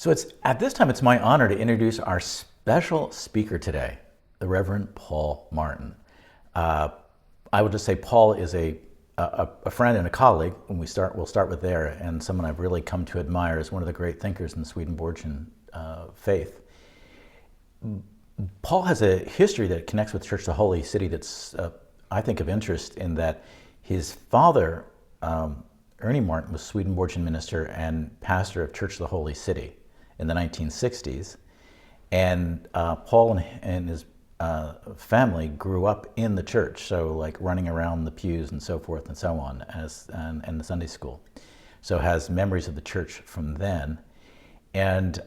So it's at this time, it's my honor to introduce our special speaker today, the Reverend Paul Martin. Uh, I would just say Paul is a friend and a colleague. When we'll start with there, and someone I've really come to admire as one of the great thinkers in the Swedenborgian faith. Paul has a history that connects with Church of the Holy City that's, I think, of interest in that his father, Ernie Martin, was Swedenborgian minister and pastor of Church of the Holy City in the 1960s. And Paul and his family grew up in the church, so like running around the pews and so forth and so on, and the Sunday school. So has memories of the church from then. And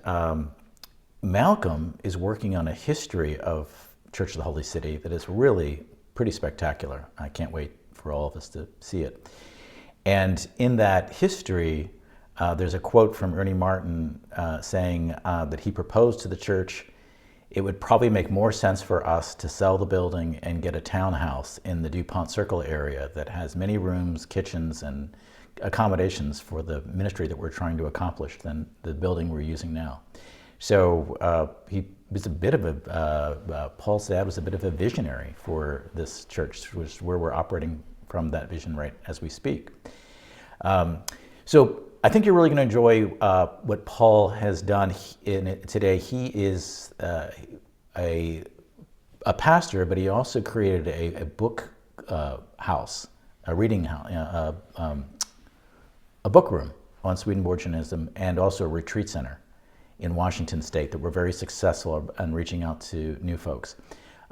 Malcolm is working on a history of Church of the Holy City that is really pretty spectacular. I can't wait for all of us to see it. And in that history, there's a quote from Ernie Martin saying that he proposed to the church, it would probably make more sense for us to sell the building and get a townhouse in the DuPont Circle area that has many rooms, kitchens, and accommodations for the ministry that we're trying to accomplish than the building we're using now. So he was a bit of Paul's dad was a bit of a visionary for this church, which is where we're operating from that vision right as we speak. So I think you're really going to enjoy what Paul has done in it today. He is a pastor, but he also created a book house, a reading house, a book room on Swedenborgianism, and also a retreat center in Washington State that were very successful in reaching out to new folks.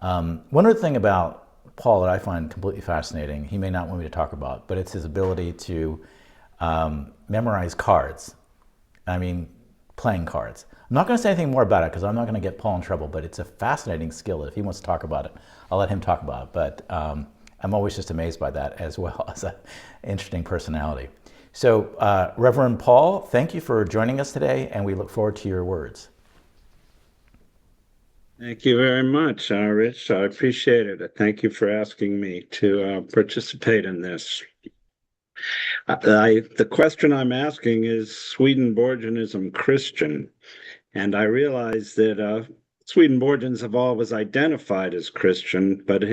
One other thing about Paul that I find completely fascinating, he may not want me to talk about, but it's his ability to memorize cards. I mean, playing cards. I'm not going to say anything more about it because I'm not going to get Paul in trouble, but it's a fascinating skill. If he wants to talk about it, I'll let him talk about it. But I'm always just amazed by that, as well as an interesting personality. So, Reverend Paul, thank you for joining us today, and we look forward to your words. Thank you very much, Rich. I appreciate it. Thank you for asking me to participate in this. The question I'm asking is Swedenborgianism Christian? And I realize that Swedenborgians have always identified as Christian, but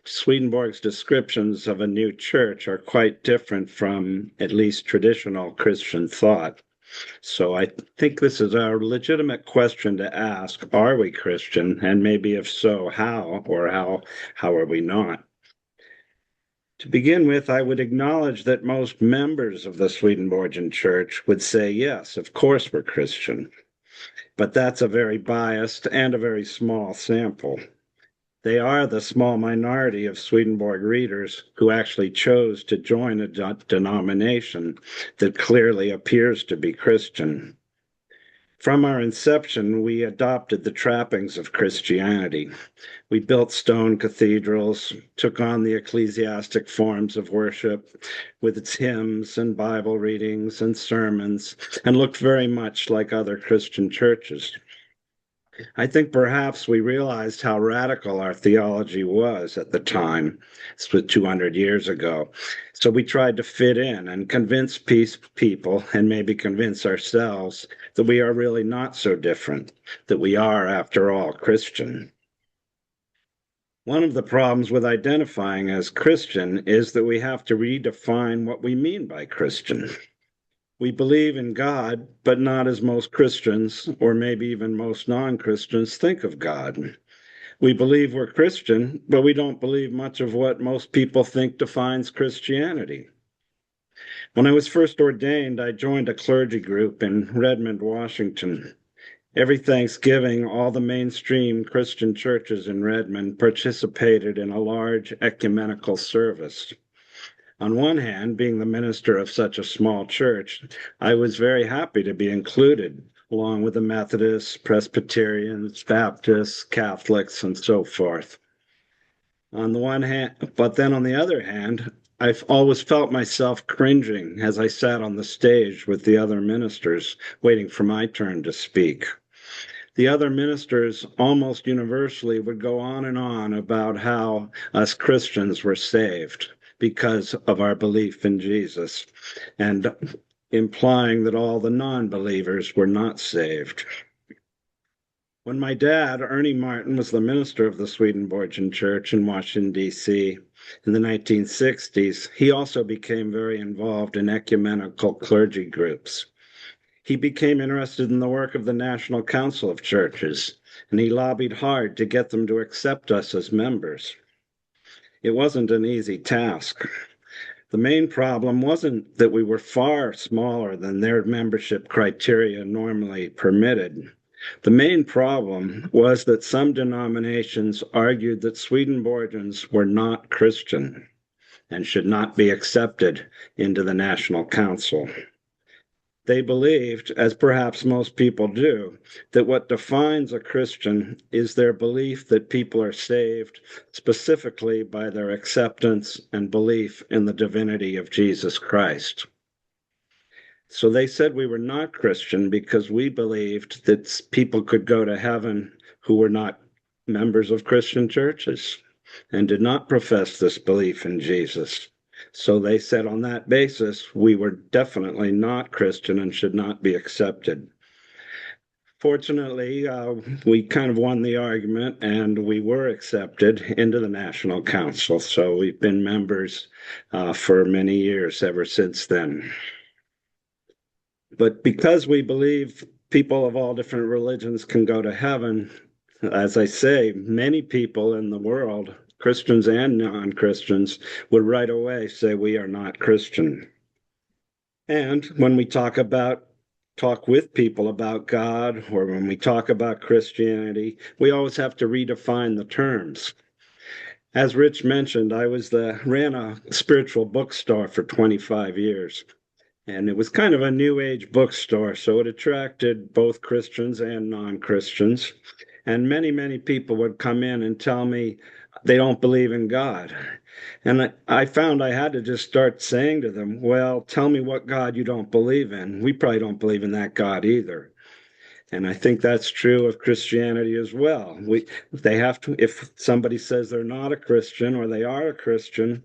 Swedenborg's descriptions of a new church are quite different from at least traditional Christian thought. So I think this is a legitimate question to ask. Are we Christian? And maybe if so, how? Or how are we not? To begin with, I would acknowledge that most members of the Swedenborgian Church would say, yes, of course we're Christian. But that's a very biased and a very small sample. They are the small minority of Swedenborg readers who actually chose to join a denomination that clearly appears to be Christian. From our inception, we adopted the trappings of Christianity. We built stone cathedrals, took on the ecclesiastic forms of worship with its hymns and Bible readings and sermons, and looked very much like other Christian churches. I think perhaps we realized how radical our theology was at the time. This was 200 years ago. So we tried to fit in and convince people, and maybe convince ourselves, that we are really not so different, that we are, after all, Christian. One of the problems with identifying as Christian is that we have to redefine what we mean by Christian. We believe in God, but not as most Christians, or maybe even most non-Christians, think of God. We believe we're Christian, but we don't believe much of what most people think defines Christianity. When I was first ordained, I joined a clergy group in Redmond, Washington. Every Thanksgiving, all the mainstream Christian churches in Redmond participated in a large ecumenical service. On one hand, being the minister of such a small church, I was very happy to be included, along with the Methodists, Presbyterians, Baptists, Catholics, and so forth. On the one hand, but then on the other hand, I've always felt myself cringing as I sat on the stage with the other ministers, waiting for my turn to speak. The other ministers almost universally would go on and on about how us Christians were saved because of our belief in Jesus. And implying that all the non-believers were not saved. When my dad, Ernie Martin, was the minister of the Swedenborgian Church in Washington, D.C. in the 1960s, he also became very involved in ecumenical clergy groups. He became interested in the work of the National Council of Churches, and he lobbied hard to get them to accept us as members. It wasn't an easy task. The main problem wasn't that we were far smaller than their membership criteria normally permitted. The main problem was that some denominations argued that Swedenborgians were not Christian and should not be accepted into the National Council. They believed, as perhaps most people do, that what defines a Christian is their belief that people are saved specifically by their acceptance and belief in the divinity of Jesus Christ. So they said we were not Christian because we believed that people could go to heaven who were not members of Christian churches and did not profess this belief in Jesus. So they said on that basis, we were definitely not Christian and should not be accepted. Fortunately, we kind of won the argument and we were accepted into the National Council. So we've been members for many years ever since then. But because we believe people of all different religions can go to heaven, as I say, many people in the world, Christians and non-Christians, would right away say we are not Christian. And when we talk with people about God, or when we talk about Christianity, we always have to redefine the terms. As Rich mentioned, I ran a spiritual bookstore for 25 years. And it was kind of a new age bookstore, so it attracted both Christians and non-Christians. And many, many people would come in and tell me they don't believe in God. And I found I had to just start saying to them, well, tell me what God you don't believe in. We probably don't believe in that God either. And I think that's true of Christianity as well. They have to, if somebody says they're not a Christian or they are a Christian,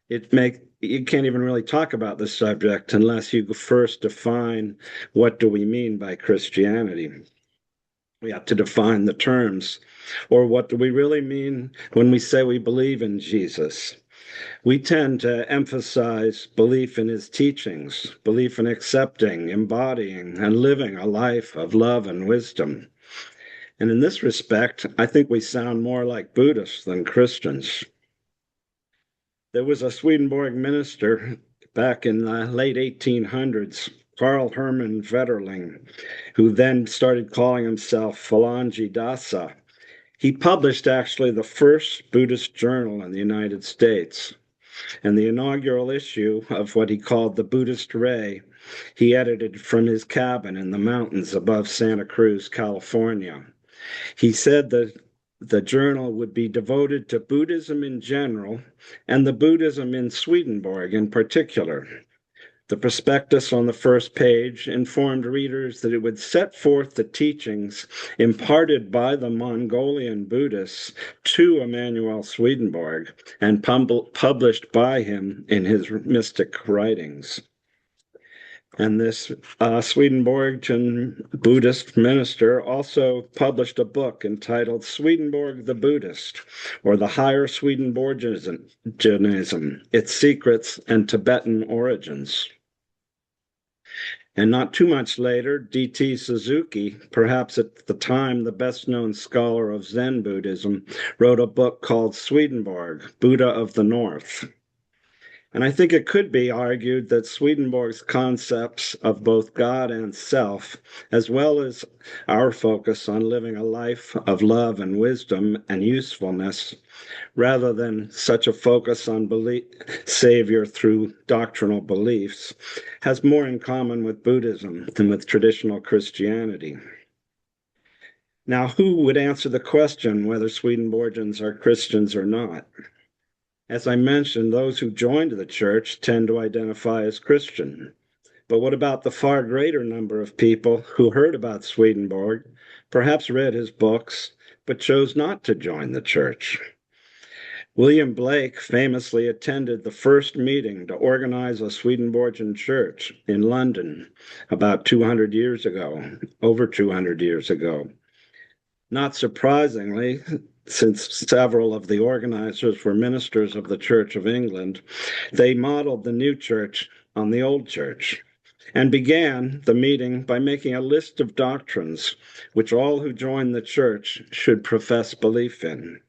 you can't even really talk about the subject unless you first define what do we mean by Christianity. We have to define the terms. Or what do we really mean when we say we believe in Jesus? We tend to emphasize belief in his teachings, belief in accepting, embodying, and living a life of love and wisdom. And in this respect, I think we sound more like Buddhists than Christians. There was a Swedenborg minister back in the late 1800s, Carl Hermann Vetterling, who then started calling himself Phalangi Dasa. He published actually the first Buddhist journal in the United States. And the inaugural issue of what he called the Buddhist Ray, he edited from his cabin in the mountains above Santa Cruz, California. He said that the journal would be devoted to Buddhism in general and the Buddhism in Swedenborg in particular. The prospectus on the first page informed readers that it would set forth the teachings imparted by the Mongolian Buddhists to Emanuel Swedenborg and published by him in his mystic writings. And this Swedenborgian Buddhist minister also published a book entitled Swedenborg the Buddhist, or the Higher Swedenborgianism, Its Secrets and Tibetan Origins. And not too much later, D.T. Suzuki, perhaps at the time the best-known scholar of Zen Buddhism, wrote a book called Swedenborg, Buddha of the North. And I think it could be argued that Swedenborg's concepts of both God and self, as well as our focus on living a life of love and wisdom and usefulness, rather than such a focus on Savior through doctrinal beliefs, has more in common with Buddhism than with traditional Christianity. Now, who would answer the question whether Swedenborgians are Christians or not? As I mentioned, those who joined the church tend to identify as Christian. But what about the far greater number of people who heard about Swedenborg, perhaps read his books, but chose not to join the church? William Blake famously attended the first meeting to organize a Swedenborgian church in London about 200 years ago, over 200 years ago. Not surprisingly, since several of the organizers were ministers of the Church of England, they modeled the new church on the old church and began the meeting by making a list of doctrines which all who join the church should profess belief in.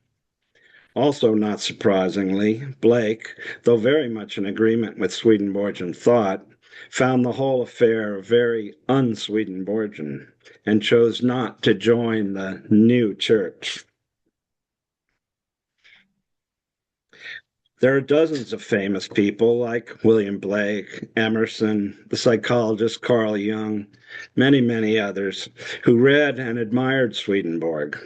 Also, not surprisingly, Blake, though very much in agreement with Swedenborgian thought, found the whole affair very un-Swedenborgian and chose not to join the new church. There are dozens of famous people like William Blake, Emerson, the psychologist Carl Jung, many, many others who read and admired Swedenborg.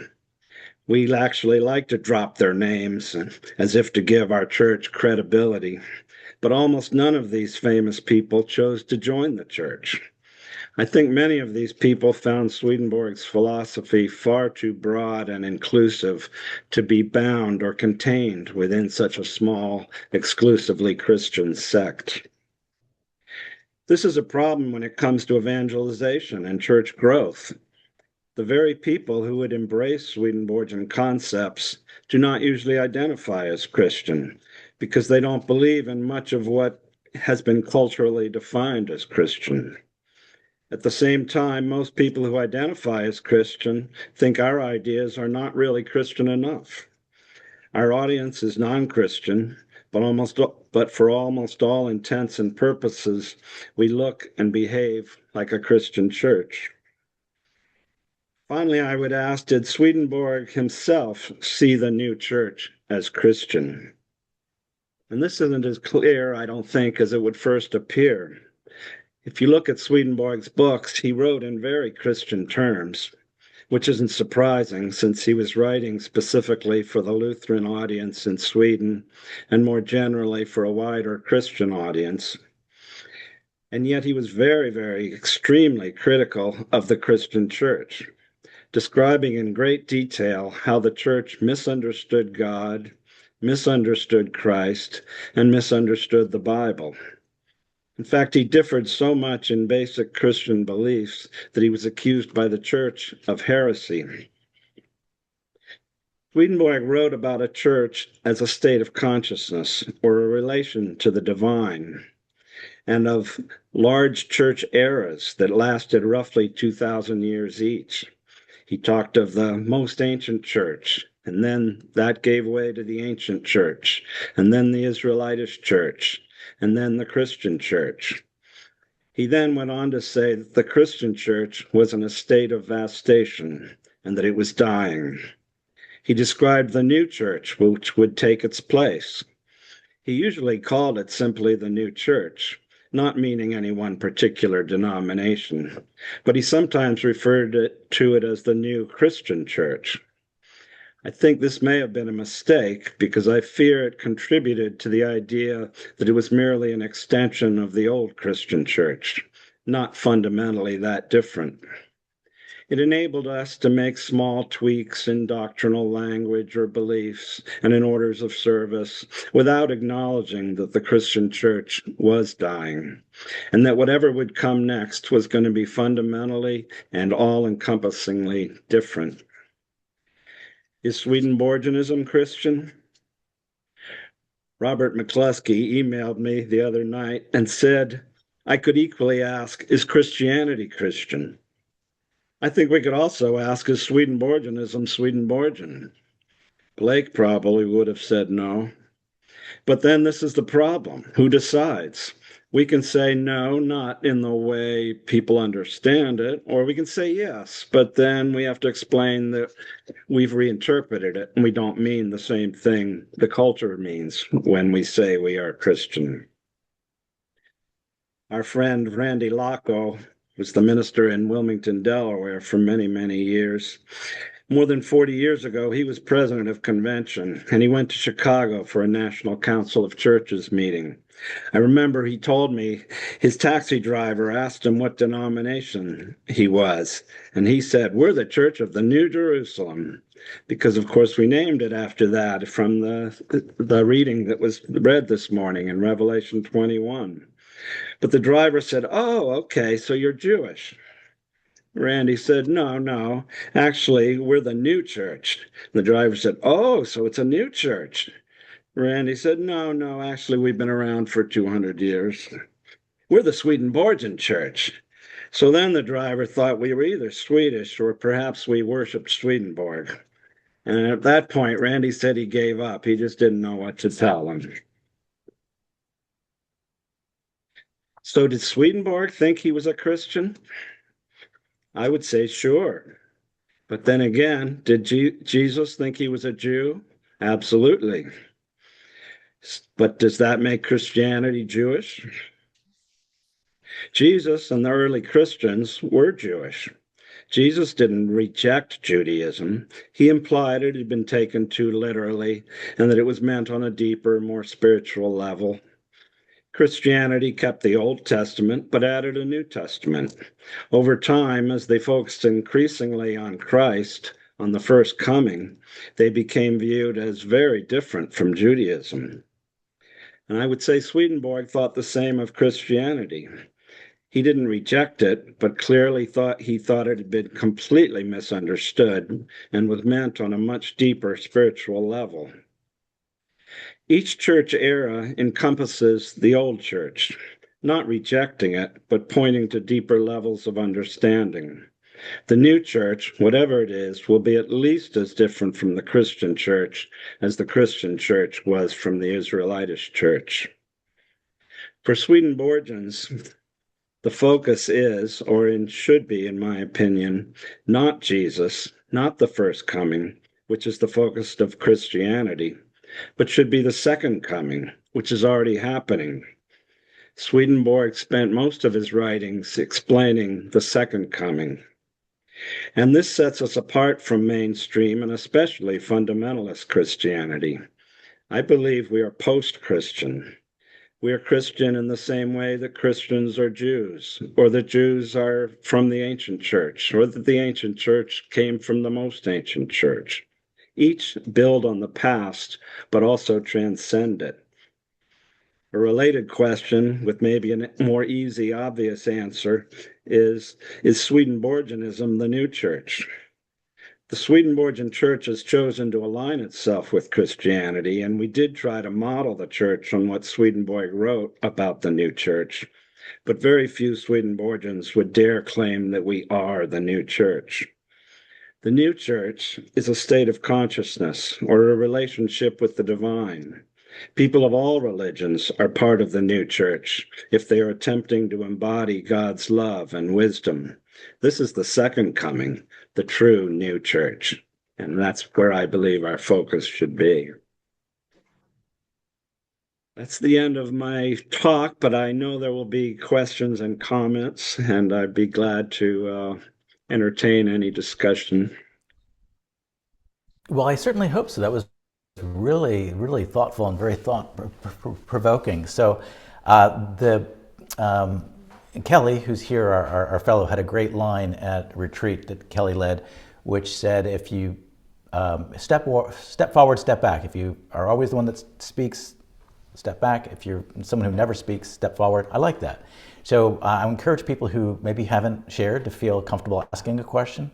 We actually like to drop their names as if to give our church credibility, but almost none of these famous people chose to join the church. I think many of these people found Swedenborg's philosophy far too broad and inclusive to be bound or contained within such a small, exclusively Christian sect. This is a problem when it comes to evangelization and church growth. The very people who would embrace Swedenborgian concepts do not usually identify as Christian because they don't believe in much of what has been culturally defined as Christian. At the same time, most people who identify as Christian think our ideas are not really Christian enough. Our audience is non-Christian, but for almost all intents and purposes, we look and behave like a Christian church. Finally, I would ask, did Swedenborg himself see the new church as Christian? And this isn't as clear, I don't think, as it would first appear. If you look at Swedenborg's books, he wrote in very Christian terms, which isn't surprising since he was writing specifically for the Lutheran audience in Sweden and more generally for a wider Christian audience. And yet he was very, very extremely critical of the Christian church, describing in great detail how the church misunderstood God, misunderstood Christ, and misunderstood the Bible. In fact, he differed so much in basic Christian beliefs that he was accused by the church of heresy. Swedenborg wrote about a church as a state of consciousness or a relation to the divine, and of large church eras that lasted roughly 2,000 years each. He talked of the most ancient church, and then that gave way to the ancient church, and then the Israelitish church, and then the Christian church. He then went on to say that the Christian church was in a state of vastation and that it was dying. He described the new church which would take its place. He usually called it simply the new church, not meaning any one particular denomination, but he sometimes referred to it as the new Christian church. I think this may have been a mistake because I fear it contributed to the idea that it was merely an extension of the old Christian church, not fundamentally that different. It enabled us to make small tweaks in doctrinal language or beliefs and in orders of service without acknowledging that the Christian church was dying and that whatever would come next was going to be fundamentally and all-encompassingly different. Is Swedenborgianism Christian? Robert McCluskey emailed me the other night and said, I could equally ask, is Christianity Christian? I think we could also ask, is Swedenborgianism Swedenborgian? Blake probably would have said no. But then this is the problem. Who decides? We can say no, not in the way people understand it, or we can say yes, but then we have to explain that we've reinterpreted it and we don't mean the same thing the culture means when we say we are Christian. Our friend Randy Locko was the minister in Wilmington, Delaware for many, many years, More than 40 years ago, he was president of convention, and he went to Chicago for a National Council of Churches meeting. I remember he told me his taxi driver asked him what denomination he was, and he said, "We're the Church of the New Jerusalem," because, of course, we named it after that from the reading that was read this morning in Revelation 21. But the driver said, "Oh, okay, so you're Jewish." Randy said, No, actually, we're the new church." The driver said, "Oh, so it's a new church." Randy said, No, actually, we've been around for 200 years. "We're the Swedenborgian Church." So then the driver thought we were either Swedish or perhaps we worshiped Swedenborg. And at that point, Randy said he gave up. He just didn't know what to tell him. So did Swedenborg think he was a Christian? I would say sure. But then again, did Jesus think he was a Jew? Absolutely. But does that make Christianity Jewish? Jesus and the early Christians were Jewish. Jesus didn't reject Judaism. He implied it had been taken too literally and that it was meant on a deeper, more spiritual level. Christianity kept the Old Testament, but added a New Testament. Over time, as they focused increasingly on Christ, on the first coming, they became viewed as very different from Judaism. And I would say Swedenborg thought the same of Christianity. He didn't reject it, but clearly he thought it had been completely misunderstood and was meant on a much deeper spiritual level. Each church era encompasses the old church, not rejecting it, but pointing to deeper levels of understanding. The new church, whatever it is, will be at least as different from the Christian church as the Christian church was from the Israelitish church. For Swedenborgians, the focus is, or should be, in my opinion, not Jesus, not the first coming, which is the focus of Christianity, but should be the second coming, which is already happening. Swedenborg spent most of his writings explaining the second coming. And this sets us apart from mainstream and especially fundamentalist Christianity. I believe we are post-Christian. We are Christian in the same way that Christians are Jews, or that Jews are from the ancient church, or that the ancient church came from the most ancient church. Each build on the past, but also transcend it. A related question, with maybe a more easy, obvious answer, is Swedenborgianism the new church? The Swedenborgian Church has chosen to align itself with Christianity, and we did try to model the church on what Swedenborg wrote about the new church, but very few Swedenborgians would dare claim that we are the new church. The new church is a state of consciousness or a relationship with the divine. People of all religions are part of the new church if they are attempting to embody God's love and wisdom. This is the second coming, the true new church, and that's where I believe our focus should be. That's the end of my talk, but I know there will be questions and comments, and I'd be glad to entertain any discussion. Well, I certainly hope so. That was really, really thoughtful and very thought-provoking. So Kelly, who's here, our fellow, had a great line at retreat that Kelly led, which said, if you step forward, step back. If you are always the one that speaks, step back. If you're someone who never speaks, step forward. I like that. So I encourage people who maybe haven't shared to feel comfortable asking a question.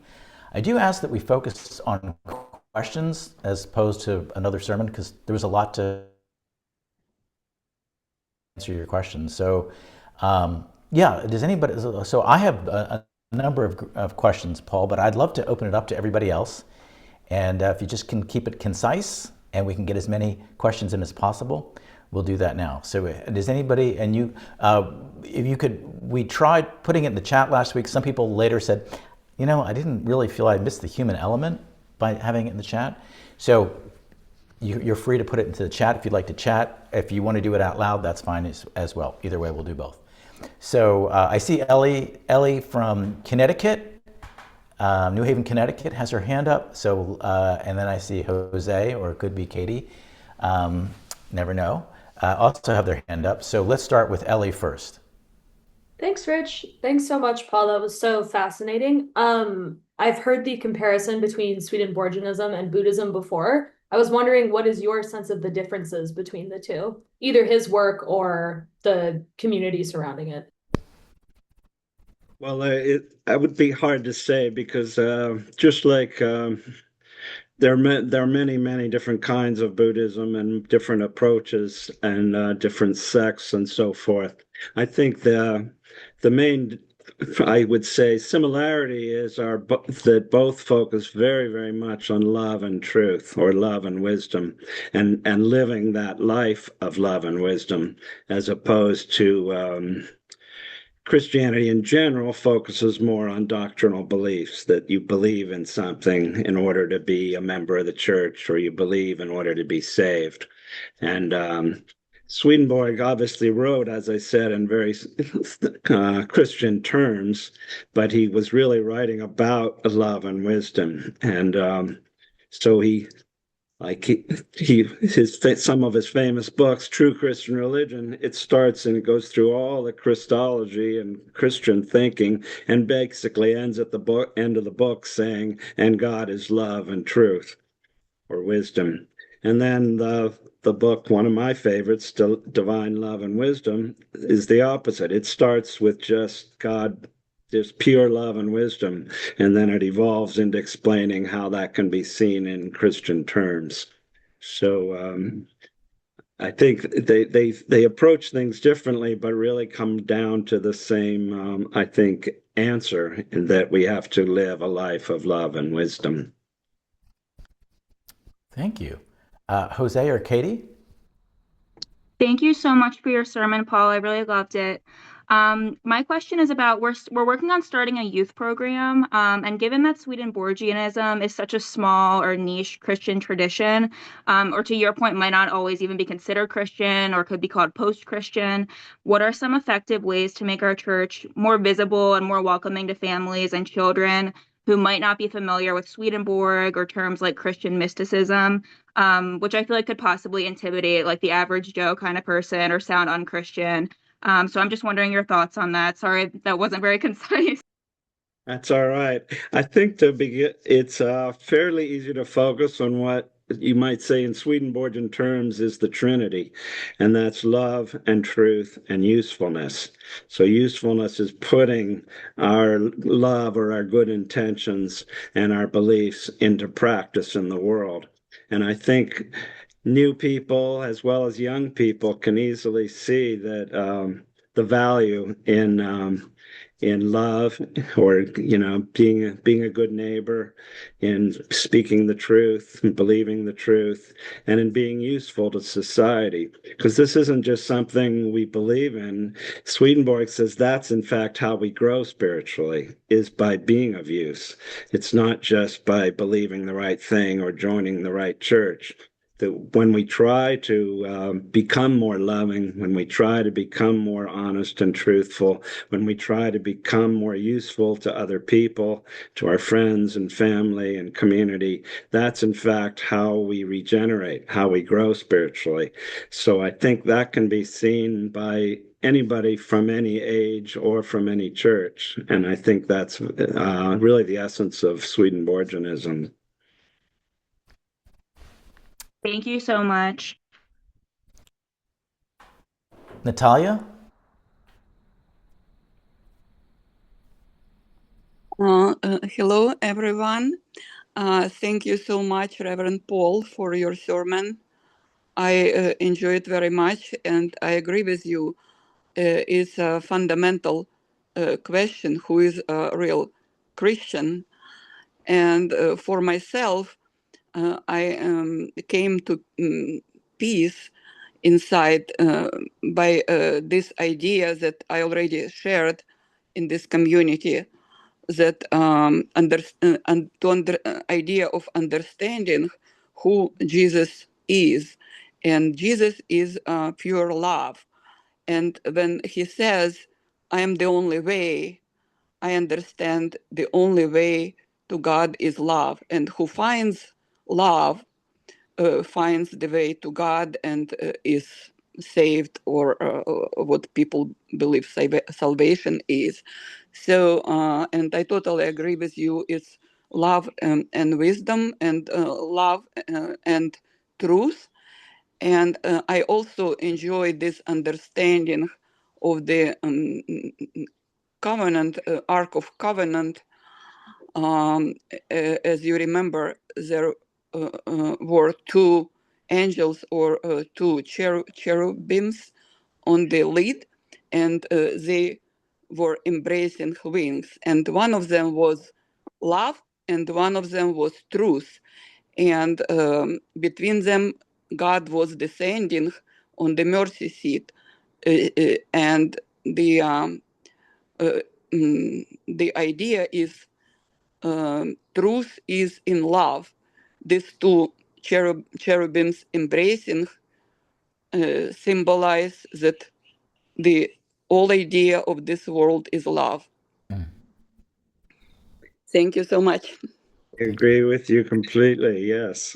I do ask that we focus on questions as opposed to another sermon, because there was a lot to answer your questions. So yeah, does anybody, so I have a number of questions, Paul, but I'd love to open it up to everybody else. And if you just can keep it concise and we can get as many questions in as possible, we'll do that now. So does anybody, and you, if you could, we tried putting it in the chat last week. Some people later said, I didn't really feel I missed the human element by having it in the chat. So you're free to put it into the chat if you'd like to chat. If you want to do it out loud, that's fine as well. Either way, we'll do both. So I see Ellie from Connecticut. New Haven, Connecticut has her hand up. So, and then I see Jose, or it could be Katie. Never know. Also have their hand up. So let's start with Ellie first. Thanks, Rich. Thanks so much, Paul. That was so fascinating. I've heard the comparison between Swedenborgianism and Buddhism before. I was wondering, what is your sense of the differences between the two, either his work or the community surrounding it? Well, that would be hard to say because just like there are many, many different kinds of Buddhism and different approaches and different sects and so forth. I think the main, I would say, similarity is that both focus very, very much on love and truth, or love and wisdom, and living that life of love and wisdom, as opposed to Christianity in general focuses more on doctrinal beliefs, that you believe in something in order to be a member of the church, or you believe in order to be saved. And Swedenborg obviously wrote, as I said, in very Christian terms, but he was really writing about love and wisdom. And so some of his famous books, True Christian Religion, it starts and it goes through all the Christology and Christian thinking, and basically ends at the end of the book saying, "And God is love and truth," or wisdom. And then the book, one of my favorites, Divine Love and Wisdom, is the opposite. It starts with just God, just pure love and wisdom, and then it evolves into explaining how that can be seen in Christian terms. So I think they approach things differently, but really come down to the same, I think, answer, in that we have to live a life of love and wisdom. Thank you. Jose or Katie? Thank you so much for your sermon, Paul. I really loved it. My question is about we're working on starting a youth program, and given that Swedenborgianism is such a small or niche Christian tradition, or to your point, might not always even be considered Christian or could be called post-Christian, what are some effective ways to make our church more visible and more welcoming to families and children who might not be familiar with Swedenborg or terms like Christian mysticism, which I feel like could possibly intimidate like the average Joe kind of person or sound unchristian. So I'm just wondering your thoughts on that. Sorry, that wasn't very concise. That's all right. I think to begin, it's fairly easy to focus on what you might say in Swedenborgian terms is the Trinity, and that's love and truth and usefulness. So usefulness is putting our love or our good intentions and our beliefs into practice in the world. And I think new people as well as young people can easily see that the value in love, or being a good neighbor, in speaking the truth and believing the truth, and in being useful to society, because this isn't just something we believe in. Swedenborg says that's in fact how we grow spiritually, is by being of use. It's not just by believing the right thing or joining the right church. That when we try to become more loving, when we try to become more honest and truthful, when we try to become more useful to other people, to our friends and family and community, that's in fact how we regenerate, how we grow spiritually. So I think that can be seen by anybody from any age or from any church. And I think that's really the essence of Swedenborgianism. Thank you so much. Natalia? Hello, everyone. Thank you so much, Reverend Paul, for your sermon. I enjoy it very much, and I agree with you. It's a fundamental question, who is a real Christian? And for myself, I came to peace inside by this idea that I already shared in this community, that idea of understanding who Jesus is. And Jesus is pure love. And when he says, I am the only way, I understand the only way to God is love, and who finds love finds the way to God and is saved, or what people believe salvation is. So, and I totally agree with you. It's love and wisdom, and love and truth. And I also enjoy this understanding of the covenant, Ark of Covenant. As you remember, there were two angels, or two cherubims on the lid, and they were embracing wings. And one of them was love, and one of them was truth. And between them, God was descending on the mercy seat. And the idea is truth is in love. These two cherubims embracing symbolize that the whole idea of this world is love. Thank you so much. I agree with you completely. Yes.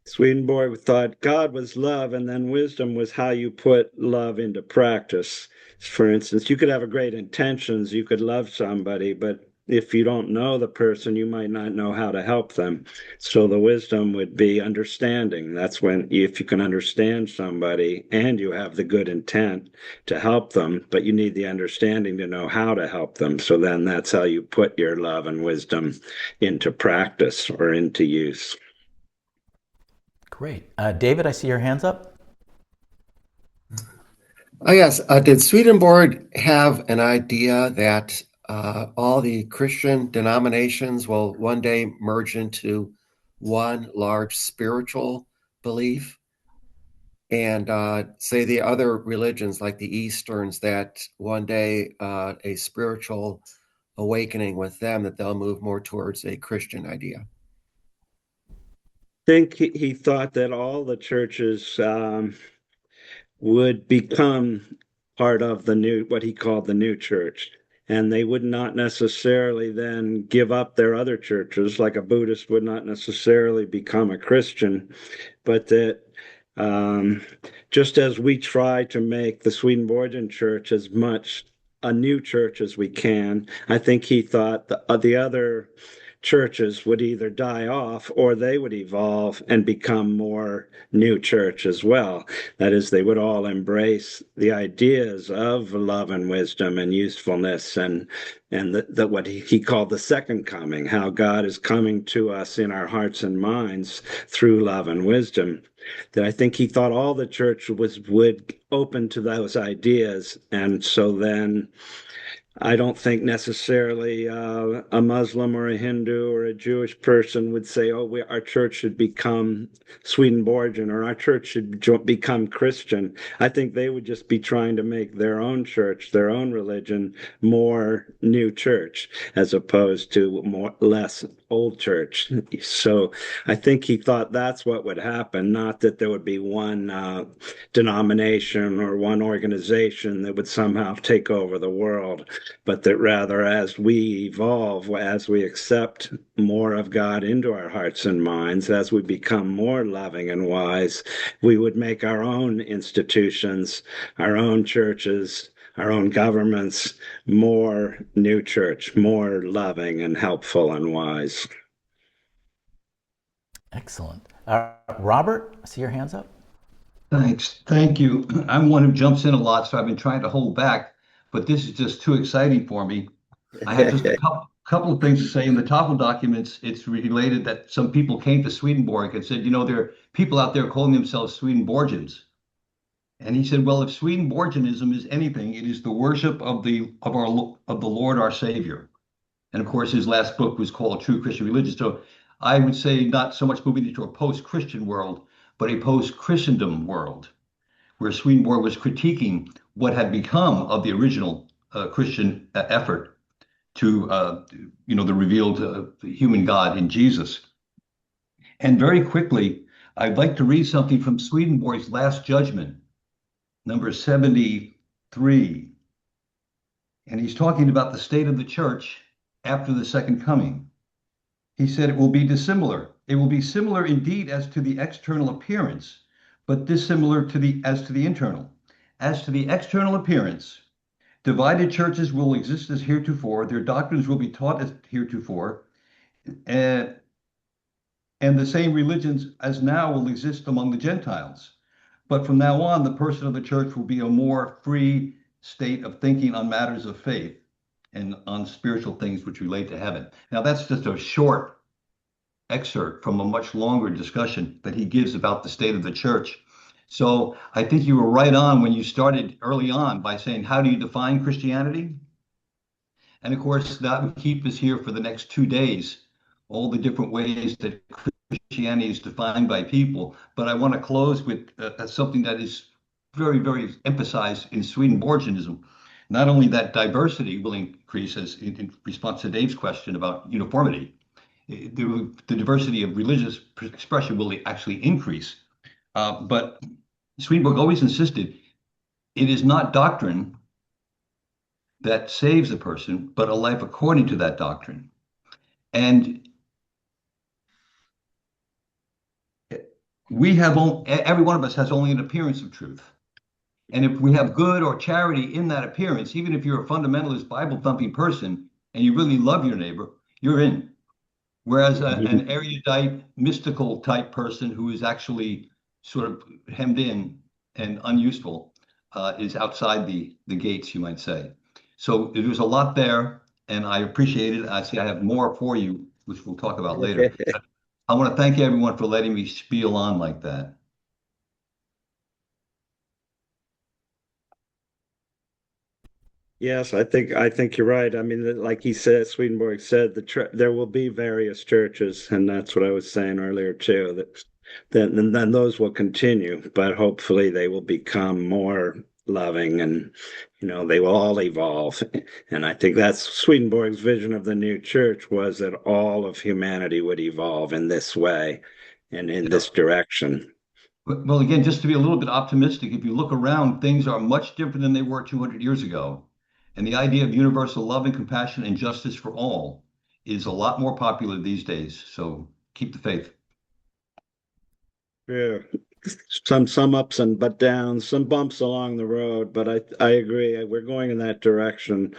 Swedenborg thought God was love, and then wisdom was how you put love into practice. For instance, you could have a great intentions, you could love somebody, but if you don't know the person, you might not know how to help them. So the wisdom would be understanding. That's when, if you can understand somebody and you have the good intent to help them, but you need the understanding to know how to help them. So then that's how you put your love and wisdom into practice or into use. Great. David, I see your hands up. Oh, yes. Did Swedenborg have an idea that all the Christian denominations will one day merge into one large spiritual belief? And say the other religions like the Easterns, that one day a spiritual awakening with them, that they'll move more towards a Christian idea? Think he thought that all the churches would become part of the new, what he called the new church, and they would not necessarily then give up their other churches, like a Buddhist would not necessarily become a Christian, but that just as we try to make the Swedenborgian Church as much a new church as we can, I think he thought the other churches would either die off or they would evolve and become more new church as well. That is, they would all embrace the ideas of love and wisdom and usefulness, and the what he called the second coming, how God is coming to us in our hearts and minds through love and wisdom. That I think he thought all the church would open to those ideas, and so then I don't think necessarily a Muslim or a Hindu or a Jewish person would say, oh, our church should become Swedenborgian or our church should become Christian. I think they would just be trying to make their own church, their own religion, more new church, as opposed to less old church. So I think he thought that's what would happen, not that there would be one denomination or one organization that would somehow take over the world, but that rather, as we evolve, as we accept more of God into our hearts and minds, as we become more loving and wise, we would make our own institutions, our own churches, our own governments more new church, more loving and helpful and wise. Excellent. Robert, I see your hands up. Thanks. Thank you. I'm one who jumps in a lot, so I've been trying to hold back, but this is just too exciting for me. I have just a couple of things to say. In the TOEFL documents, it's related that some people came to Swedenborg and said, there are people out there calling themselves Swedenborgians. And he said, well, if Swedenborgianism is anything, it is the worship of the Lord our Savior. And of course, his last book was called True Christian Religion. So I would say not so much moving into a post-Christian world, but a post-Christendom world, where Swedenborg was critiquing what had become of the original Christian effort to, the revealed human God in Jesus. And very quickly, I'd like to read something from Swedenborg's Last Judgment, number 73. and he's talking about the state of the church after the second coming. He said it will be dissimilar. It will be similar indeed as to the external appearance, but dissimilar as to the internal. As to the external appearance, divided churches will exist as heretofore, their doctrines will be taught as heretofore, and the same religions as now will exist among the Gentiles. But from now on, the person of the church will be a more free state of thinking on matters of faith and on spiritual things which relate to heaven. Now, that's just a short excerpt from a much longer discussion that he gives about the state of the church. So I think you were right on when you started early on by saying, how do you define Christianity? And of course, that would keep us here for the next 2 days, all the different ways that Christianity is defined by people. But I want to close with something that is very, very emphasized in Swedenborgianism. Not only that diversity will increase, as in response to Dave's question about uniformity, the diversity of religious expression will actually increase. But Swedenborg always insisted it is not doctrine that saves a person, but a life according to that doctrine. And we have every one of us has only an appearance of truth. And if we have good or charity in that appearance, even if you're a fundamentalist, Bible-thumping person and you really love your neighbor, you're in. Whereas an erudite, mystical type person who is actually sort of hemmed in and unuseful is outside the gates, you might say. So there's a lot there, and I appreciate it. I see I have more for you, which we'll talk about later. I want to thank everyone for letting me spiel on like that. Yes, I think you're right. I mean, like he said, Swedenborg said, there will be various churches, and that's what I was saying earlier too. Then those will continue, but hopefully they will become more loving, and they will all evolve. And I think that's Swedenborg's vision of the new church, was that all of humanity would evolve in this way and in this direction. Well, again, just to be a little bit optimistic, if you look around, things are much different than they were 200 years ago. And the idea of universal love and compassion and justice for all is a lot more popular these days. So keep the faith. Yeah, some ups and but downs, some bumps along the road, but I agree. We're going in that direction.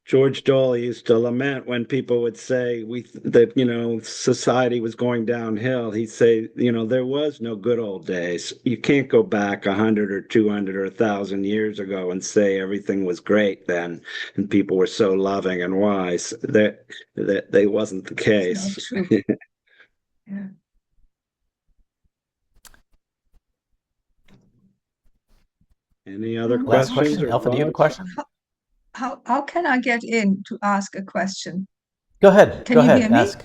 George Dole used to lament when people would say that society was going downhill. He'd say, there was no good old days. You can't go back 100 or 200 or 1,000 years ago and say everything was great then and people were so loving and wise. That they wasn't the case. Yeah. Any other Last questions? question. Alpha, do you have a question? How can I get in to ask a question? Go ahead. Can Go you ahead. hear me? Ask.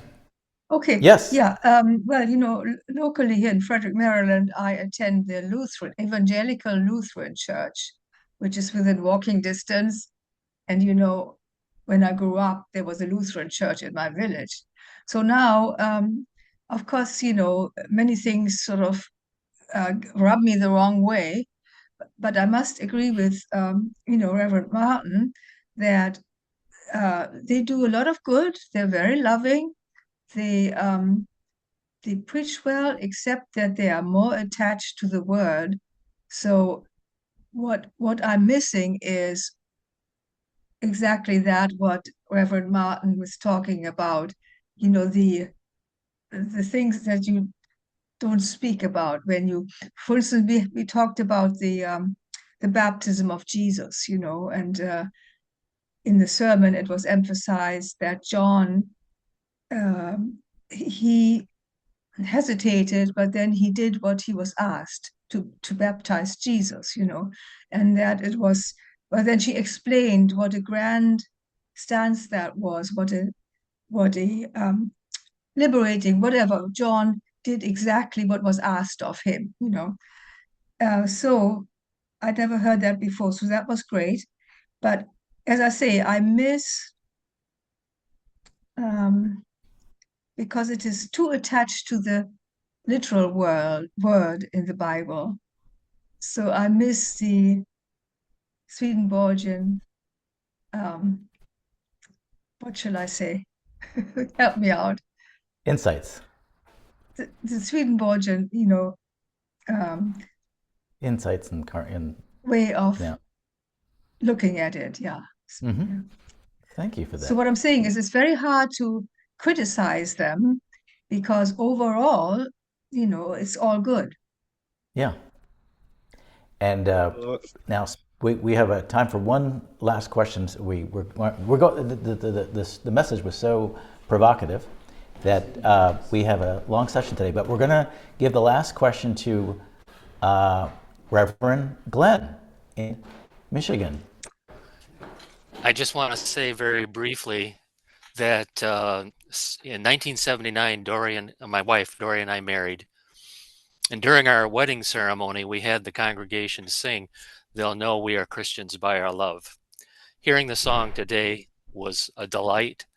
Okay. Yes. Yeah. Well, locally here in Frederick, Maryland, I attend the Evangelical Lutheran Church, which is within walking distance. And, when I grew up, there was a Lutheran church in my village. So now, of course, many things sort of rub me the wrong way. But I must agree with, Reverend Martin that they do a lot of good. They're very loving. They preach well, except that they are more attached to the word. So what I'm missing is exactly that, what Reverend Martin was talking about, the things that you don't speak about when you, for instance, we talked about the baptism of Jesus, and in the sermon it was emphasized that John he hesitated, but then he did what he was asked to baptize Jesus, and that it was. But then she explained what a grand stance that was, what a liberating, whatever. John did exactly what was asked of him, so I'd never heard that before, so that was great. But as I say, I miss because it is too attached to the literal word in the Bible. So I miss the Swedenborgian what shall I say? Help me out. Insights. The Swedenborgian, Insights in way of yeah. looking at it. Yeah. Mm-hmm. Thank you for that. So what I'm saying is it's very hard to criticize them because overall, it's all good. Yeah. And now we have a time for one last question. The message was so provocative that we have a long session today, but we're going to give the last question to Reverend Glenn in Michigan. I just want to say very briefly that in 1979, my wife Dory and I married. And during our wedding ceremony, we had the congregation sing, "They'll know we are Christians by our love." Hearing the song today was a delight,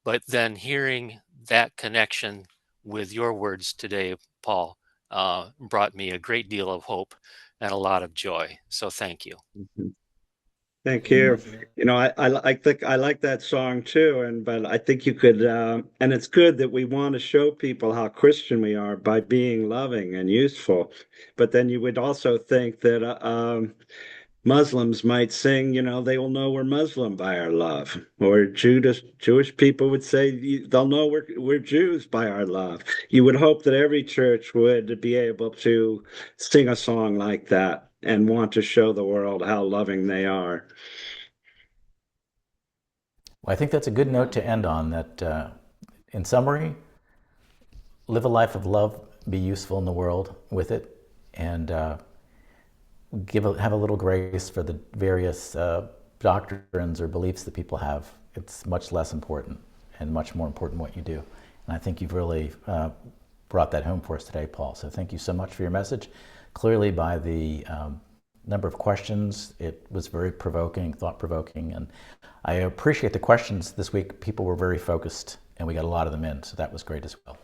but then hearing that connection with your words today, Paul, brought me a great deal of hope and a lot of joy. So thank you. Mm-hmm. Thank you. I think I like that song too, but I think you could, and it's good that we want to show people how Christian we are by being loving and useful. But then you would also think that Muslims might sing, they will know we're Muslim by our love, or Jewish people would say they'll know we're Jews by our love. You would hope that every church would be able to sing a song like that and want to show the world how loving they are. Well, I think that's a good note to end on. That, in summary, live a life of love, be useful in the world with it, and have a little grace for the various doctrines or beliefs that people have. It's much less important and much more important what you do. And I think you've really brought that home for us today, Paul. So thank you so much for your message. Clearly, by the number of questions, it was very provoking, thought-provoking, and I appreciate the questions this week. People were very focused, and we got a lot of them in, so that was great as well.